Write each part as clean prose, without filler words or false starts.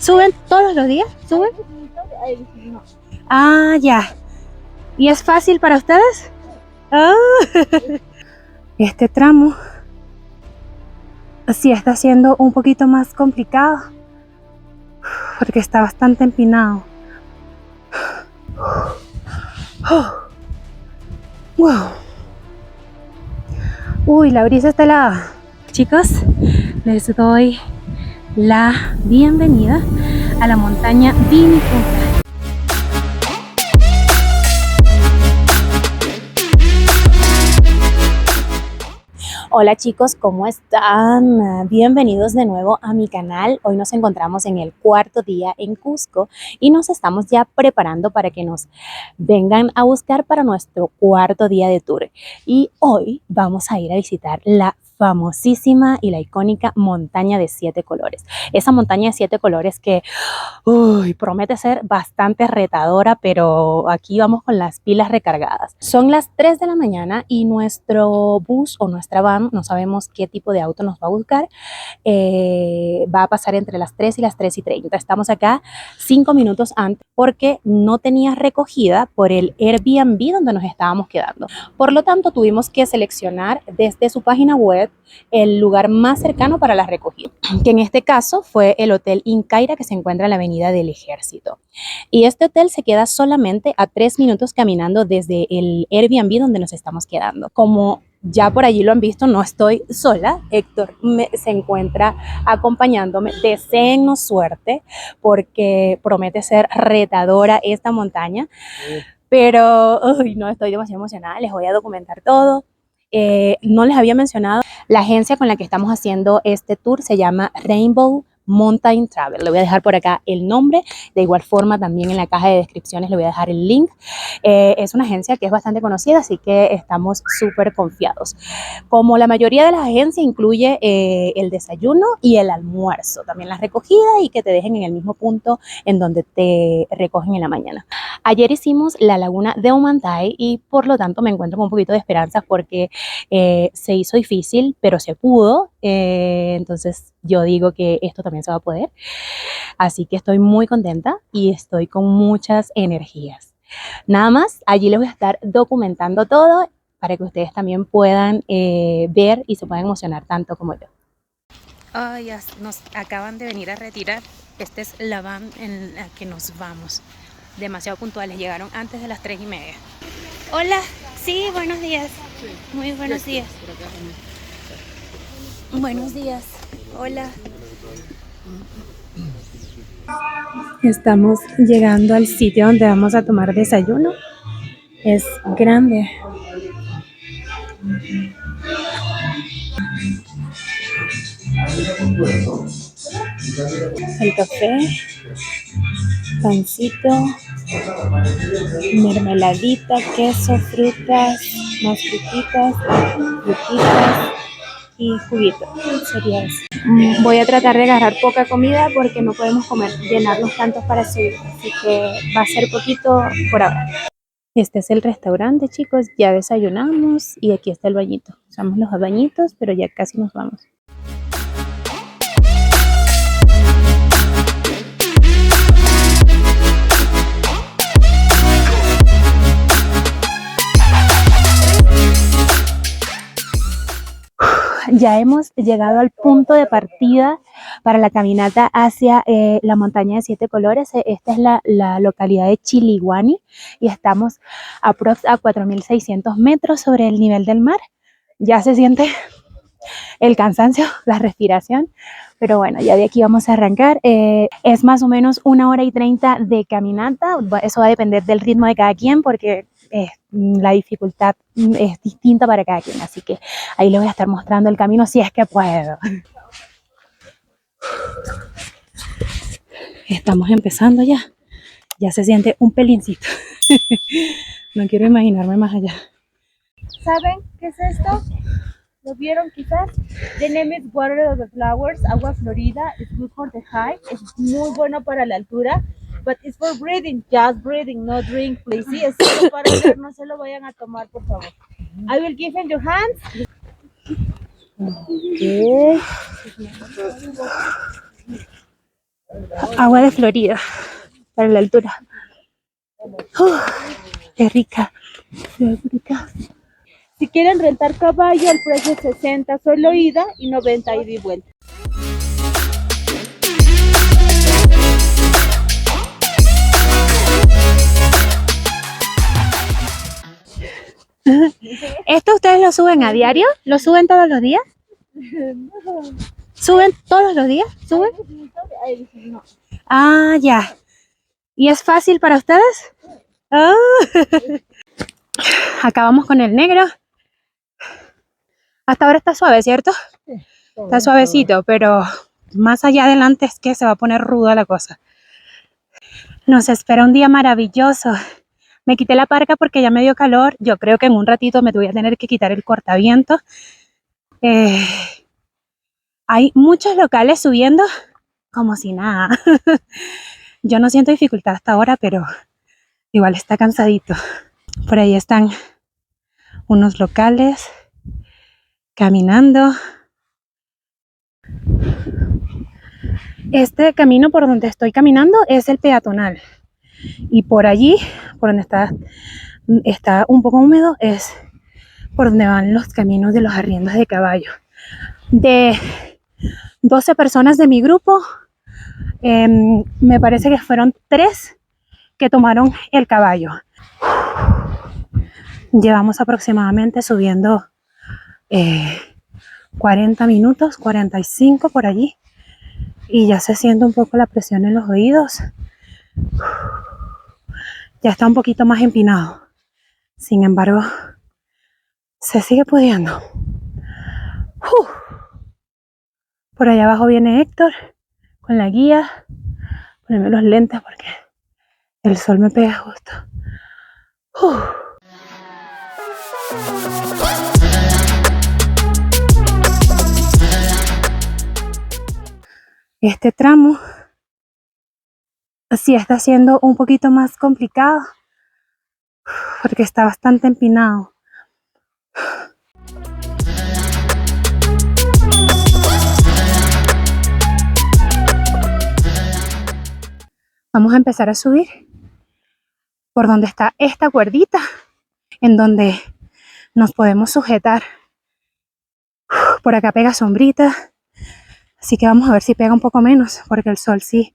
¿Suben todos los días? ¿Suben? Ah, ya. ¿Y es fácil para ustedes? Ah. Este tramo sí está siendo un poquito más complicado porque está bastante empinado. Wow. Uy, la brisa está helada. Chicos, les doy la bienvenida a la montaña Vinicunca. Hola chicos, ¿cómo están? Bienvenidos de nuevo a mi canal. Hoy nos encontramos en el cuarto día en Cusco y nos estamos ya preparando para que nos vengan a buscar para nuestro cuarto día de tour. Y hoy vamos a ir a visitar la famosísima y la icónica montaña de 7 colores. Esa montaña de 7 colores que promete ser bastante retadora, pero aquí vamos con las pilas recargadas. Son las 3 de la mañana y nuestro bus o nuestra van, no sabemos qué tipo de auto nos va a buscar, va a pasar entre las 3 y las 3:30. Estamos acá 5 minutos antes porque no tenía recogida por el Airbnb donde nos estábamos quedando. Por lo tanto, tuvimos que seleccionar desde su página web el lugar más cercano para la recogida, que en este caso fue el Hotel Incaira, que se encuentra en la Avenida del Ejército. Y este hotel se queda solamente a 3 minutos caminando desde el Airbnb donde nos estamos quedando. Como ya por allí lo han visto, no estoy sola. Héctor se encuentra acompañándome. Deseennos suerte porque promete ser retadora esta montaña. Pero no, estoy demasiado emocionada. Les voy a documentar todo. No les había mencionado, la agencia con la que estamos haciendo este tour se llama Rainbow Mountain Travel. Le voy a dejar por acá el nombre, de igual forma también en la caja de descripciones le voy a dejar el link. Es una agencia que es bastante conocida, así que estamos súper confiados. Como la mayoría de las agencias, incluye el desayuno y el almuerzo, también la recogida y que te dejen en el mismo punto en donde te recogen en la mañana. Ayer hicimos la laguna de Humantay y por lo tanto me encuentro con un poquito de esperanza porque se hizo difícil, pero se pudo. Entonces yo digo que esto también se va a poder. Así que estoy muy contenta y estoy con muchas energías. Nada más, allí les voy a estar documentando todo para que ustedes también puedan ver y se puedan emocionar tanto como yo. Ya nos acaban de venir a retirar. Esta es la van en la que nos vamos. Demasiado puntuales, llegaron antes de las 3:30. Hola, sí, buenos días. Muy buenos días. Buenos días. Hola. Estamos llegando al sitio donde vamos a tomar desayuno. Es grande. El café, pancito, mermeladita, queso, frutas, más frutitas y juguito. Sería eso. Voy a tratar de agarrar poca comida porque no podemos llenarnos tantos para subir, así que va a ser poquito por ahora. Este es el restaurante, chicos, ya desayunamos y aquí está el bañito. Usamos los bañitos, pero ya casi nos vamos. Ya hemos llegado al punto de partida para la caminata hacia la montaña de 7 colores. Esta es la localidad de Chiliguani y estamos a 4.600 metros sobre el nivel del mar. Ya se siente el cansancio, la respiración, pero bueno, ya de aquí vamos a arrancar. Es más o menos 1:30 de caminata. Eso va a depender del ritmo de cada quien porque la dificultad es distinta para cada quien, así que ahí les voy a estar mostrando el camino si es que puedo. Estamos empezando ya se siente un pelincito. No quiero imaginarme más allá. ¿Saben qué es esto? ¿Lo vieron quizás? The name is Water of the Flowers, agua florida. It's good for the hike. Es muy bueno para la altura. But it's for breathing, just breathing, no drink, please. Sí, es solo para oler, no se lo vayan a tomar, por favor. I will give in your hands. Okay. Agua de Florida para la altura. Qué rica. Qué rica. Si quieren rentar caballo, el precio es 60 solo ida y 90 ida y vuelta. ¿Esto ustedes lo suben a diario? ¿Lo suben todos los días? ¿Suben todos los días? ¿Suben? Ah, ya. ¿Y es fácil para ustedes? Ah. Acá vamos con el negro. Hasta ahora está suave, ¿cierto? Está suavecito, pero más allá adelante es que se va a poner ruda la cosa. Nos espera un día maravilloso. Me quité la parca porque ya me dio calor. Yo creo que en un ratito me voy a tener que quitar el cortaviento. Hay muchos locales subiendo como si nada. Yo no siento dificultad hasta ahora, pero igual está cansadito. Por ahí están unos locales caminando. Este camino por donde estoy caminando es el peatonal. Y por allí, por donde está un poco húmedo, es por donde van los caminos de los arriendos de caballo. De 12 personas de mi grupo, me parece que fueron 3 que tomaron el caballo. Llevamos aproximadamente subiendo 40 minutos, 45 por allí. Y ya se siente un poco la presión en los oídos. Ya está un poquito más empinado. Sin embargo, se sigue pudiendo. Por allá abajo viene Héctor con la guía. Ponerme los lentes porque el sol me pega justo. Este tramo sí está siendo un poquito más complicado porque está bastante empinado. Vamos a empezar a subir por donde está esta cuerdita en donde nos podemos sujetar. Por acá pega sombrita, así que vamos a ver si pega un poco menos porque el sol sí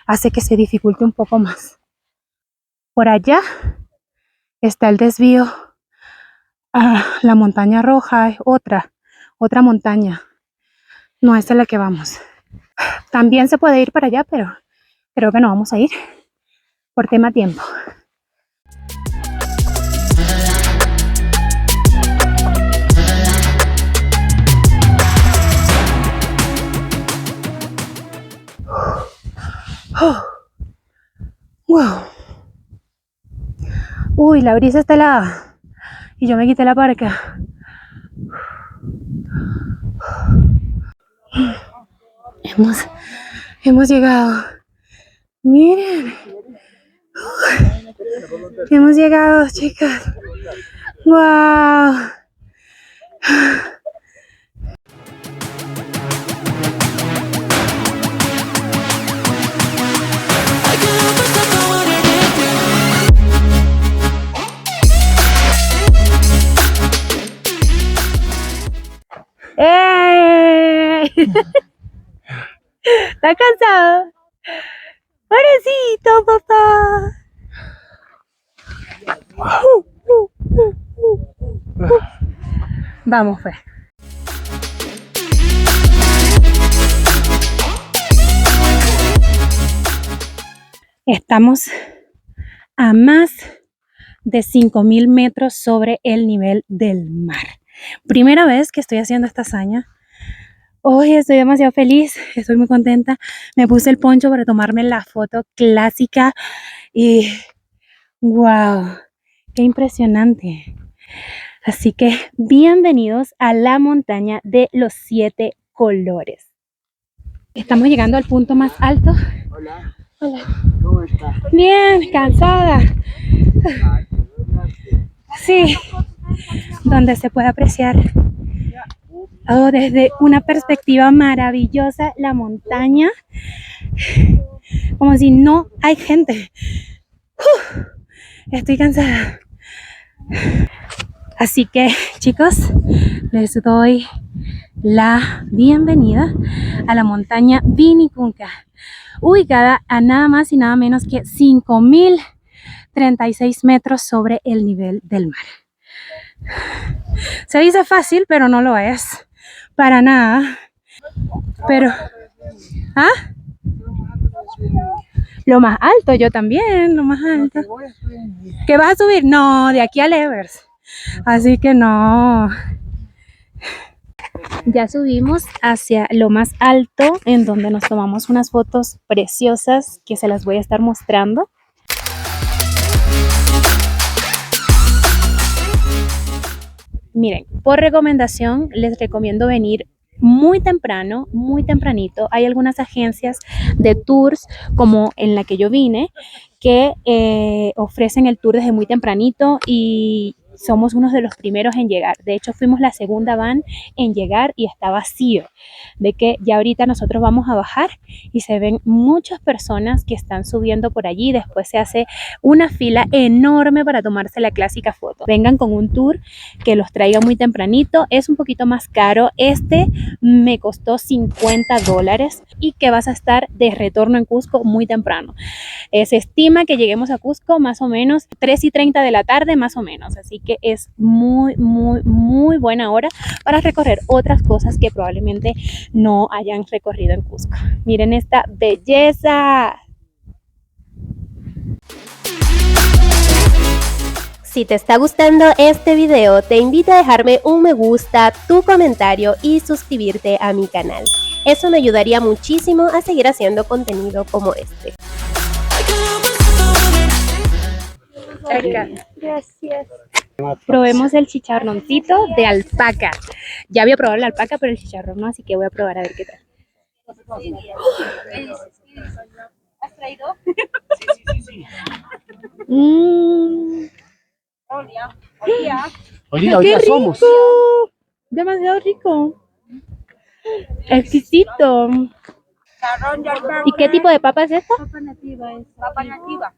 hace que se dificulte un poco más. Por allá está el desvío a la montaña roja, otra montaña. No es a la que vamos. También se puede ir para allá, pero creo que no vamos a ir por tema tiempo. Wow. Uy, la brisa está helada y yo me quité la parca. Hemos llegado. Miren. Hemos llegado, chicas. Wow. ¡Eh! ¿Estás cansado? Pobrecito, papá. Vamos, pues. Estamos a más de 5.000 metros sobre el nivel del mar. Primera vez que estoy haciendo esta hazaña. Hoy estoy demasiado feliz, estoy muy contenta. Me puse el poncho para tomarme la foto clásica y wow, qué impresionante. Así que bienvenidos a la montaña de los 7 colores. Estamos llegando al punto más alto. Hola. Hola. ¿Cómo estás? Bien, cansada. Sí, donde se puede apreciar desde una perspectiva maravillosa la montaña. como si no hay gente. Estoy cansada. Así que, chicos, les doy la bienvenida a la montaña Vinicunca, ubicada a nada más y nada menos que 5036 metros sobre el nivel del mar. Se dice fácil, pero no lo es para nada. Pero, ¿ah? Lo más alto, yo también, lo más alto. ¿Qué vas a subir? No, de aquí al Everest. Así que no. Ya subimos hacia lo más alto, en donde nos tomamos unas fotos preciosas que se las voy a estar mostrando. Miren, por recomendación les recomiendo venir muy temprano, muy tempranito. Hay algunas agencias de tours, como en la que yo vine, que ofrecen el tour desde muy tempranito y somos unos de los primeros en llegar. De hecho, fuimos la segunda van en llegar y está vacío. De que ya ahorita nosotros vamos a bajar y se ven muchas personas que están subiendo por allí. Después se hace una fila enorme para tomarse la clásica foto. Vengan con un tour que los traiga muy tempranito. Es un poquito más caro. Este me costó $50 y que vas a estar de retorno en Cusco muy temprano. Se estima que lleguemos a Cusco más o menos 3:30 de la tarde, más o menos. Así que es muy buena hora para recorrer otras cosas que probablemente no hayan recorrido en Cusco. Miren esta belleza. Si te está gustando este video, te invito a dejarme un me gusta, tu comentario y suscribirte a mi canal. Eso me ayudaría muchísimo a seguir haciendo contenido como este. Gracias. Probemos el chicharroncito de alpaca. Ya había probado la alpaca, pero el chicharrón no, así que voy a probar a ver qué tal. ¿Has traído? Sí. Hoy Hoy día somos. Demasiado rico. Exquisito. ¿Y qué tipo de papa es esta? Papa nativa es. Papa nativa.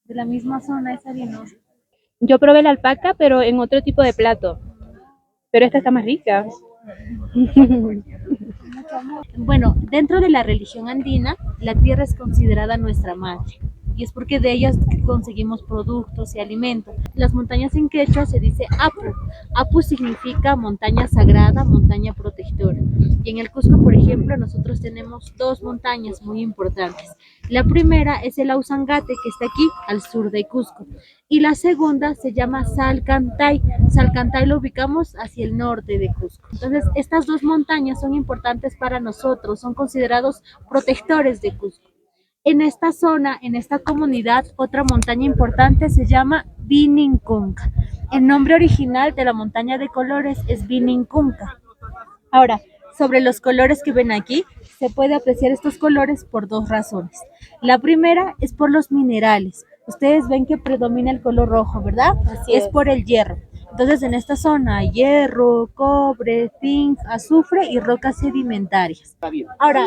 De la misma zona, es harinosa. Yo probé la alpaca, pero en otro tipo de plato. Pero esta está más rica. Bueno, dentro de la religión andina, la tierra es considerada nuestra madre. Y es porque de ellas conseguimos productos y alimentos. Las montañas en quechua se dice Apu. Apu significa montaña sagrada, montaña protectora. Y en el Cusco, por ejemplo, nosotros tenemos dos montañas muy importantes. La primera es el Ausangate, que está aquí, al sur de Cusco. Y la segunda se llama Salcantay. Salcantay lo ubicamos hacia el norte de Cusco. Entonces, estas dos montañas son importantes para nosotros, son considerados protectores de Cusco. En esta zona, en esta comunidad, otra montaña importante se llama Vinicunca. El nombre original de la montaña de colores es Vinicunca. Ahora, sobre los colores que ven aquí, se puede apreciar estos colores por dos razones. La primera es por los minerales. Ustedes ven que predomina el color rojo, ¿verdad? Así es. Por el hierro. Entonces, en esta zona hay hierro, cobre, zinc, azufre y rocas sedimentarias. Ahora,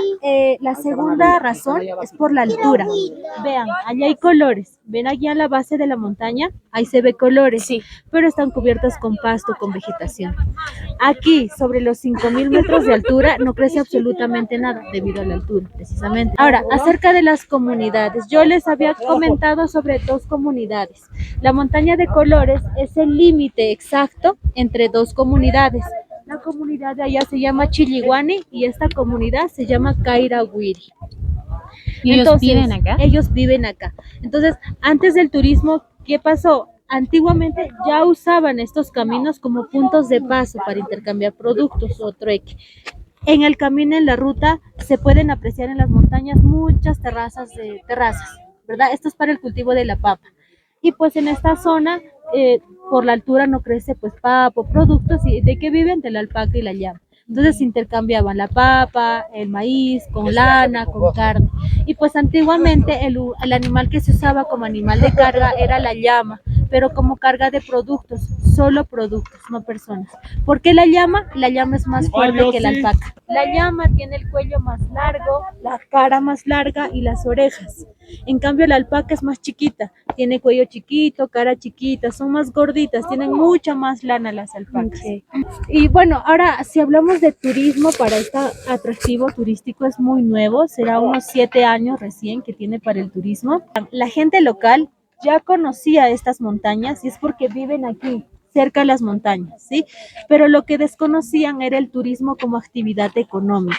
la segunda razón es por la altura. Vean, allá hay colores. Ven allí a la base de la montaña, ahí se ve colores, Sí. pero están cubiertas con pasto, con vegetación. Aquí, sobre los 5000 metros de altura, no crece absolutamente nada debido a la altura, precisamente. Ahora, acerca de las comunidades, yo les había comentado sobre dos comunidades. La montaña de colores es el límite exacto entre dos comunidades. La comunidad de allá se llama Chiliguani y esta comunidad se llama Kairahuiri. ¿Y ellos viven acá? Ellos viven acá. Entonces, antes del turismo, ¿qué pasó? Antiguamente ya usaban estos caminos como puntos de paso para intercambiar productos o trueque. En el camino, en la ruta, se pueden apreciar en las montañas muchas terrazas, ¿verdad? Esto es para el cultivo de la papa. Y pues en esta zona, por la altura no crece pues papa, productos, y ¿de qué viven? De la alpaca y la llama. Entonces se intercambiaban la papa, el maíz, con lana, con carne. Y pues antiguamente el animal que se usaba como animal de carga era la llama, pero como carga de productos, solo productos, no personas. ¿Por qué la llama? La llama es más fuerte que la alpaca. La llama tiene el cuello más largo, la cara más larga y las orejas. En cambio, la alpaca es más chiquita, tiene cuello chiquito, cara chiquita, son más gorditas, tienen mucha más lana las alpacas. Okay. Y bueno, ahora si hablamos de turismo, para este atractivo turístico es muy nuevo, será unos 7 años recién que tiene para el turismo. La gente local ya conocía estas montañas y es porque viven aquí, cerca de las montañas, ¿sí? Pero lo que desconocían era el turismo como actividad económica.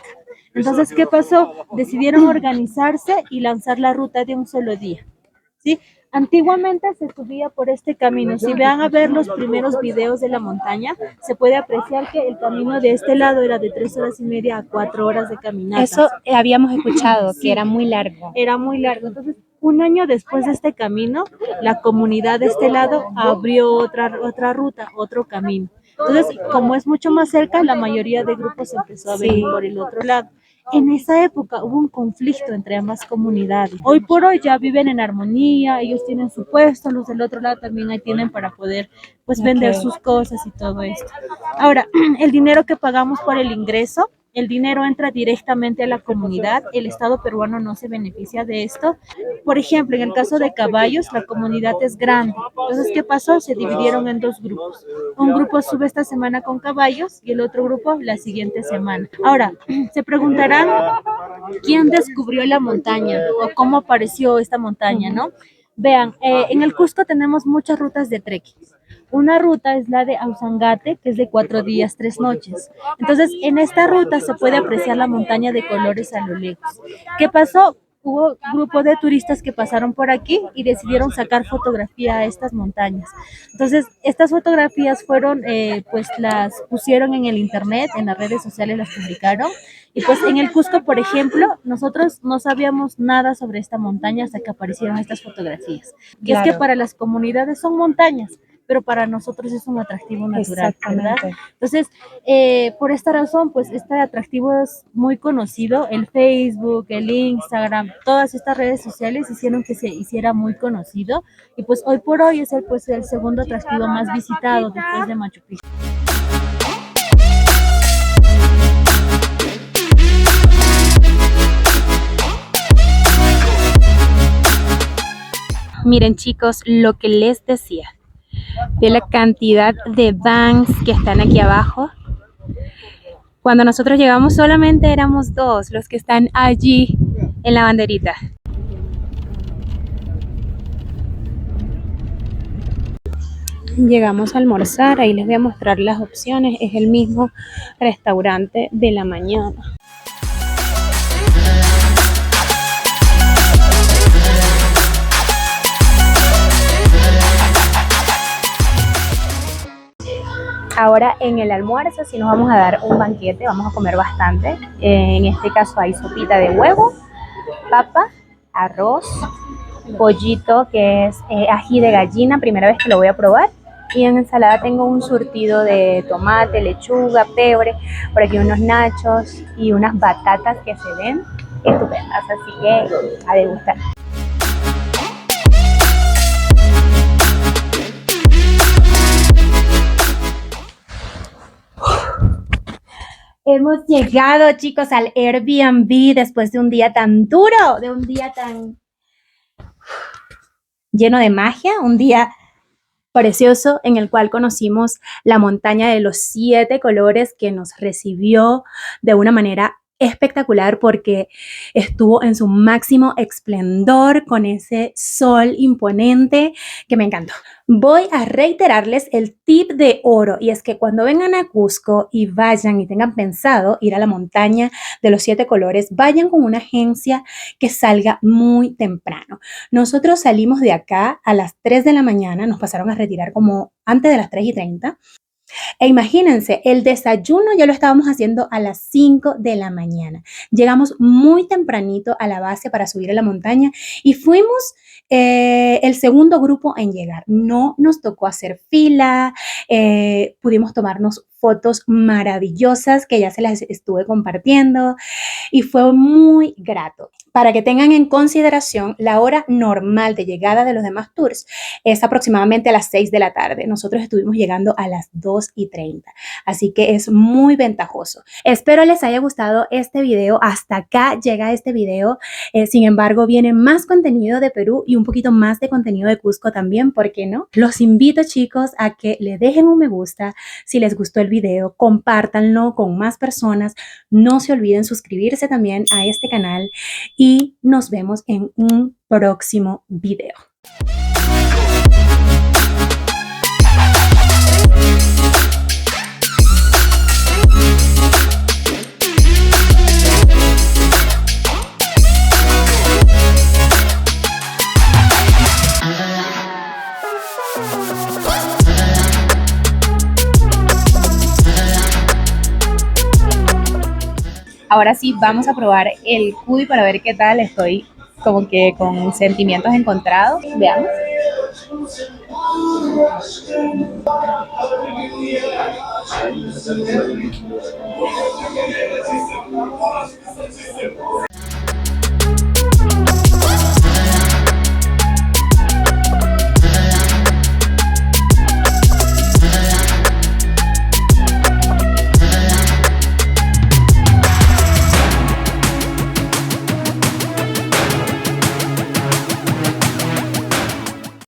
Entonces, ¿qué pasó? Decidieron organizarse y lanzar la ruta de un solo día, ¿sí? Antiguamente se subía por este camino. Si van a ver los primeros videos de la montaña, se puede apreciar que el camino de este lado era de 3 horas y media a 4 horas de caminata. Eso habíamos escuchado, Sí. que era muy largo. Era muy largo. Entonces, un año después de este camino, la comunidad de este lado abrió otra ruta, otro camino. Entonces, como es mucho más cerca, la mayoría de grupos empezó a venir por el otro lado. En esa época hubo un conflicto entre ambas comunidades. Hoy por hoy ya viven en armonía, ellos tienen su puesto, los del otro lado también ahí tienen para poder pues vender sus cosas y todo esto. Ahora, el dinero que pagamos por el ingreso, el dinero entra directamente a la comunidad, el Estado peruano no se beneficia de esto. Por ejemplo, en el caso de caballos, la comunidad es grande. Entonces, ¿qué pasó? Se dividieron en 2 grupos. Un grupo sube esta semana con caballos y el otro grupo la siguiente semana. Ahora, se preguntarán quién descubrió la montaña o cómo apareció esta montaña, ¿no? Vean, en el Cusco tenemos muchas rutas de trekking. Una ruta es la de Ausangate, que es de 4 días, 3 noches. Entonces, en esta ruta se puede apreciar la montaña de colores a lo lejos. ¿Qué pasó? Hubo grupo de turistas que pasaron por aquí y decidieron sacar fotografía a estas montañas. Entonces, estas fotografías fueron, pues las pusieron en el internet, en las redes sociales las publicaron. Y pues en el Cusco, por ejemplo, nosotros no sabíamos nada sobre esta montaña hasta que aparecieron estas fotografías. Y es que para las comunidades son montañas, pero para nosotros es un atractivo natural, ¿verdad? Entonces, por esta razón, pues este atractivo es muy conocido. El Facebook, el Instagram, todas estas redes sociales hicieron que se hiciera muy conocido. Y pues hoy por hoy es el segundo atractivo más visitado después de Machu Picchu. Miren chicos, lo que les decía, de la cantidad de vans que están aquí abajo. Cuando nosotros llegamos solamente éramos 2 los que están allí en la banderita. Llegamos a almorzar, ahí les voy a mostrar las opciones, es el mismo restaurante de la mañana. Ahora en el almuerzo sí nos vamos a dar un banquete, vamos a comer bastante. En este caso hay sopita de huevo, papa, arroz, pollito que es ají de gallina, primera vez que lo voy a probar. Y en ensalada tengo un surtido de tomate, lechuga, pebre, por aquí unos nachos y unas batatas que se ven estupendas, así que a degustar. Hemos llegado, chicos, al Airbnb después de un día tan duro, de un día tan lleno de magia, un día precioso en el cual conocimos la montaña de los 7 colores que nos recibió de una manera espectacular porque estuvo en su máximo esplendor con ese sol imponente que me encantó. Voy a reiterarles el tip de oro y es que cuando vengan a Cusco y vayan y tengan pensado ir a la montaña de los 7 colores, vayan con una agencia que salga muy temprano. Nosotros salimos de acá a las 3 de la mañana, nos pasaron a retirar como antes de las 3:30. E imagínense, el desayuno ya lo estábamos haciendo a las 5 de la mañana. Llegamos muy tempranito a la base para subir a la montaña y fuimos el segundo grupo en llegar. No nos tocó hacer fila, pudimos tomarnos fotos maravillosas que ya se las estuve compartiendo y fue muy grato. Para que tengan en consideración, la hora normal de llegada de los demás tours es aproximadamente a las 6 de la tarde. Nosotros estuvimos llegando a las 2:30, así que es muy ventajoso. Espero les haya gustado este video. Hasta acá llega este video. Sin embargo, viene más contenido de Perú y un poquito más de contenido de Cusco también, ¿por qué no? Los invito, chicos, a que le dejen un me gusta si les gustó el video, compártanlo con más personas. No se olviden suscribirse también a este canal y nos vemos en un próximo video. Ahora sí, vamos a probar el cuy para ver qué tal. Estoy como que con sentimientos encontrados. Veamos.